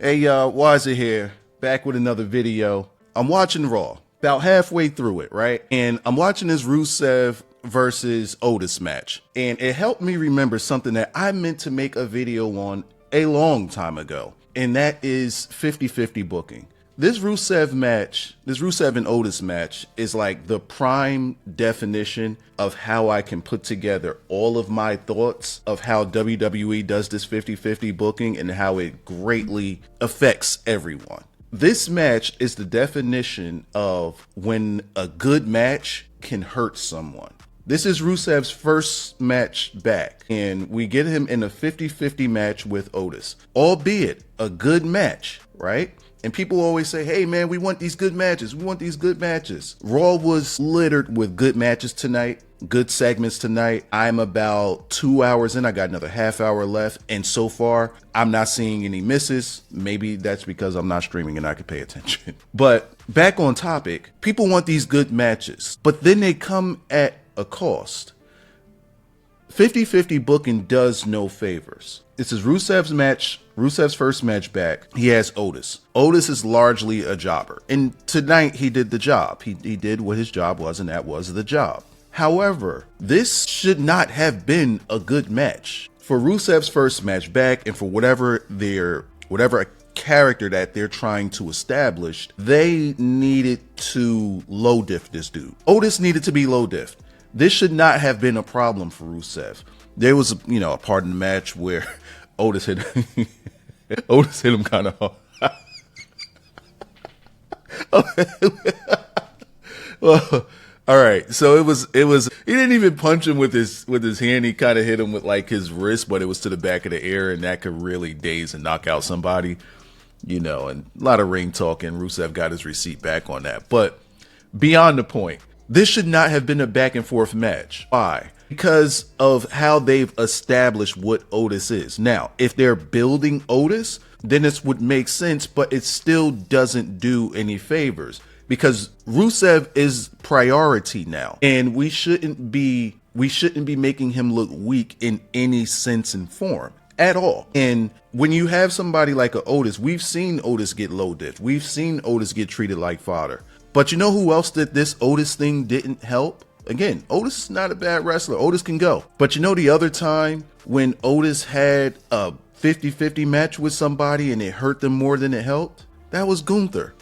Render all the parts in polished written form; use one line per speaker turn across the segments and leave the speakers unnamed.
Hey, Wazza here, back with another video. I'm watching Raw, about halfway through it, right? And I'm watching this Rusev versus Otis match. And it helped me remember something that I meant to make a video on a long time ago. And that is 50-50 booking. This Rusev match, this Rusev and Otis match is like the prime definition of how I can put together all of my thoughts of how WWE does this 50-50 booking and how it greatly affects everyone. This match is the definition of when a good match can hurt someone. This is Rusev's first match back, and we get him in a 50-50 match with Otis, albeit a good match, right? And people always say, hey man, we want these good matches. We want these good matches. Raw was littered with good matches tonight, good segments tonight. I'm about 2 hours in. I got another half hour left. And so far, I'm not seeing any misses. Maybe that's because I'm not streaming and I can pay attention. But back on topic, people want these good matches, but then they come at a cost. 50-50 booking does no favors. This is Rusev's match, Rusev's first match back. He has Otis. Otis is largely a jobber. And tonight he did the job. He did what his job was, and that was the job. However, this should not have been a good match. For Rusev's first match back, and for whatever character that they're trying to establish, they needed to low diff this dude. Otis needed to be low diff. This should not have been a problem for Rusev. There was, a part in the match where Otis hit him kind of hard. Well, all right. So it was. He didn't even punch him with his hand. He kind of hit him with like his wrist, but it was to the back of the ear, and that could really daze and knock out somebody. And a lot of ring talk, and Rusev got his receipt back on that. But beyond the point. This should not have been a back and forth match. Why? Because of how they've established what Otis is. Now, if they're building Otis, then this would make sense, but it still doesn't do any favors because Rusev is priority now, and we shouldn't be making him look weak in any sense and form at all. And when you have somebody like a Otis, we've seen Otis get low diff. We've seen Otis get treated like fodder. But you know who else that this Otis thing didn't help? Again, Otis is not a bad wrestler. Otis can go. But the other time when Otis had a 50-50 match with somebody and it hurt them more than it helped? That was Gunther.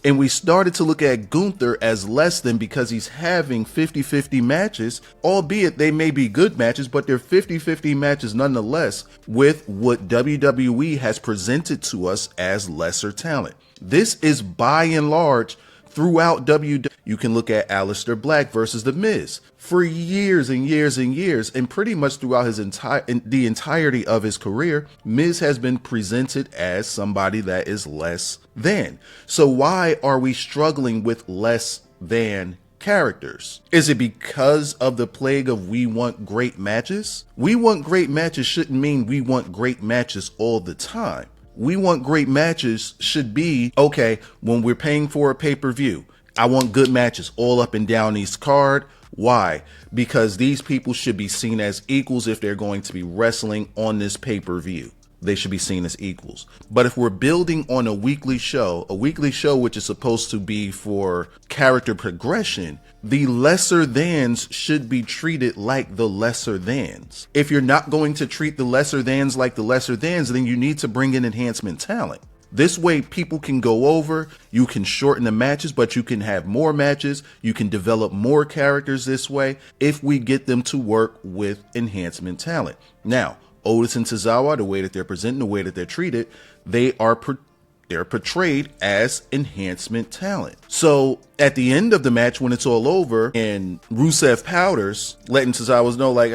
And we started to look at Gunther as less than because he's having 50-50 matches, albeit they may be good matches, but they're 50-50 matches nonetheless with what WWE has presented to us as lesser talent. This is by and large throughout WWE. You can look at Aleister Black versus The Miz for years and years and years, and pretty much throughout the entirety of his career, Miz has been presented as somebody that is less than. So why are we struggling with less than characters? Is it because of the plague of we want great matches? We want great matches shouldn't mean we want great matches all the time. We want great matches should be, okay, when we're paying for a pay-per-view, I want good matches all up and down each card. Why? Because these people should be seen as equals if they're going to be wrestling on this pay-per-view. They should be seen as equals. But if we're building on a weekly show which is supposed to be for character progression, the lesser thans should be treated like the lesser thans. If you're not going to treat the lesser thans like the lesser thans, then you need to bring in enhancement talent. This way people can go over, you can shorten the matches, but you can have more matches. You can develop more characters this way if we get them to work with enhancement talent. Now, Otis and Tozawa, the way that they're presented, the way that they're treated, they're portrayed as enhancement talent. So at the end of the match, when it's all over and Rusev powders, letting Tozawa know like,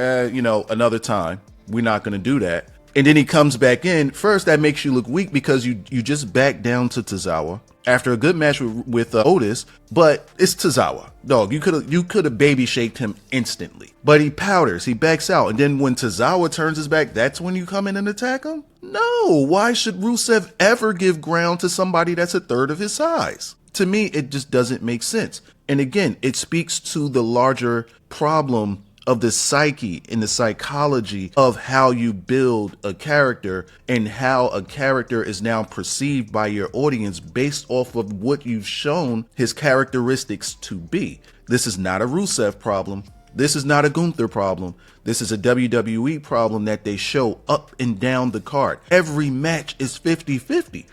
another time, we're not going to do that. And then he comes back in. First, that makes you look weak because you just back down to Tozawa after a good match with Otis, but it's Tozawa. Dog, you could have baby shaked him instantly. But he powders, he backs out. And then when Tozawa turns his back, that's when you come in and attack him? No, why should Rusev ever give ground to somebody that's a third of his size? To me, it just doesn't make sense. And again, it speaks to the larger problem of the psyche and the psychology of how you build a character and how a character is now perceived by your audience based off of what you've shown his characteristics to be. This is not a Rusev problem. This is not a Gunther problem. This is a WWE problem that they show up and down the card. Every match is 50-50.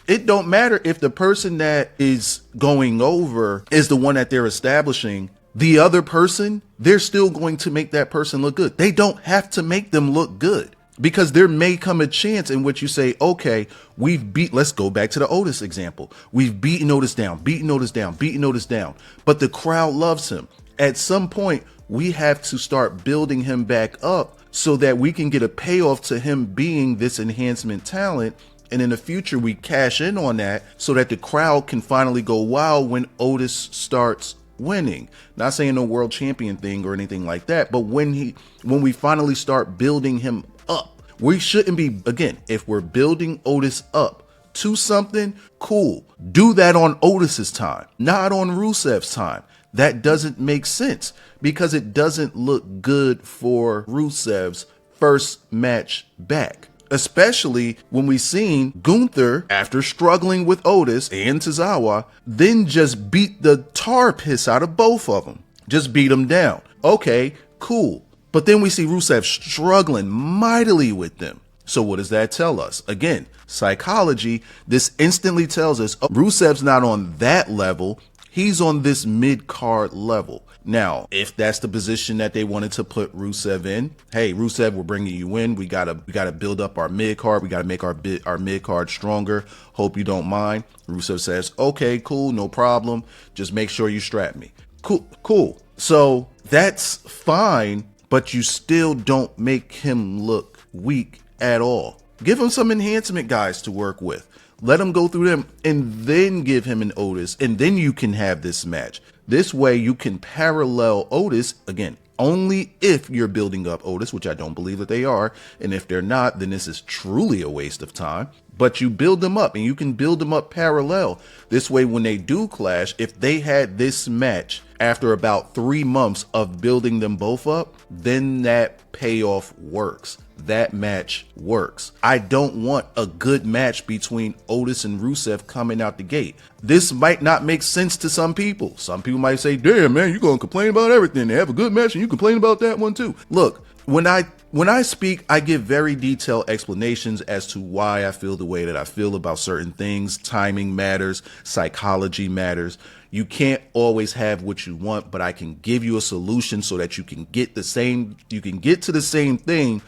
It don't matter if the person that is going over is the one that they're establishing. The other person, they're still going to make that person look good. They don't have to make them look good, because there may come a chance in which you say, okay, let's go back to the Otis example. We've beaten Otis down, beaten Otis down, beaten Otis down, but the crowd loves him. At some point, we have to start building him back up so that we can get a payoff to him being this enhancement talent. And in the future, we cash in on that so that the crowd can finally go wild when Otis starts winning. Not saying no world champion thing or anything like that, but when we finally start building him up, we shouldn't be, again, if we're building Otis up to something, cool. Do that on Otis's time, not on Rusev's time. That doesn't make sense because it doesn't look good for Rusev's first match back. Especially when we seen Gunther, after struggling with Otis and Tozawa, then just beat the tar piss out of both of them. Just beat them down. Okay, cool. But then we see Rusev struggling mightily with them. So what does that tell us? Again, psychology, this instantly tells us, oh, Rusev's not on that level. He's on this mid-card level. Now, if that's the position that they wanted to put Rusev in, hey, Rusev, we're bringing you in. We gotta build up our mid-card. We gotta make our mid-card stronger. Hope you don't mind. Rusev says, okay, cool, no problem. Just make sure you strap me. Cool. So that's fine, but you still don't make him look weak at all. Give him some enhancement guys to work with. Let him go through them and then give him an Otis, and then you can have this match. This way you can parallel Otis, again, only if you're building up Otis, which I don't believe that they are. And if they're not, then this is truly a waste of time. But you build them up, and you can build them up parallel. This way, when they do clash, if they had this match after about 3 months of building them both up, then that payoff works. That match works. I don't want a good match between Otis and Rusev coming out the gate. This might not make sense to some people. Some people might say, damn, man, you're going to complain about everything. They have a good match and you complain about that one too. Look, when I speak, I give very detailed explanations as to why I feel the way that I feel about certain things. Timing matters. Psychology matters. You can't always have what you want, but I can give you a solution so that you can get to the same thing,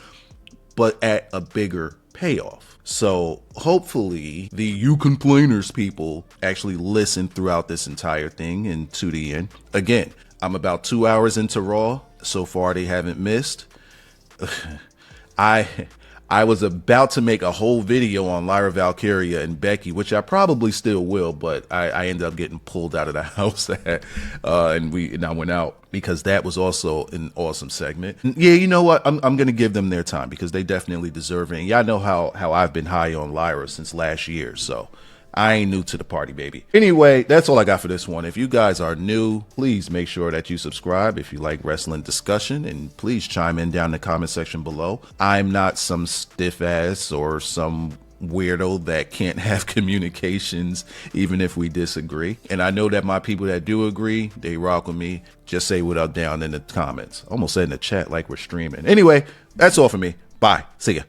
but at a bigger payoff. So hopefully the you complainers people actually listen throughout this entire thing and to the end. Again, I'm about 2 hours into Raw. So far they haven't missed. I was about to make a whole video on Lyra Valkyria and Becky, which I probably still will, but I ended up getting pulled out of the house and I went out because that was also an awesome segment. Yeah, you know what? I'm going to give them their time because they definitely deserve it. And y'all know how I've been high on Lyra since last year, so I ain't new to the party, baby. Anyway, that's all I got for this one. If you guys are new, please make sure that you subscribe if you like wrestling discussion, and please chime in down in the comment section below. I'm not some stiff ass or some weirdo that can't have communications even if we disagree. And I know that my people that do agree, they rock with me. Just say what up down in the comments. Almost said in the chat like we're streaming. Anyway, that's all for me. Bye. See ya.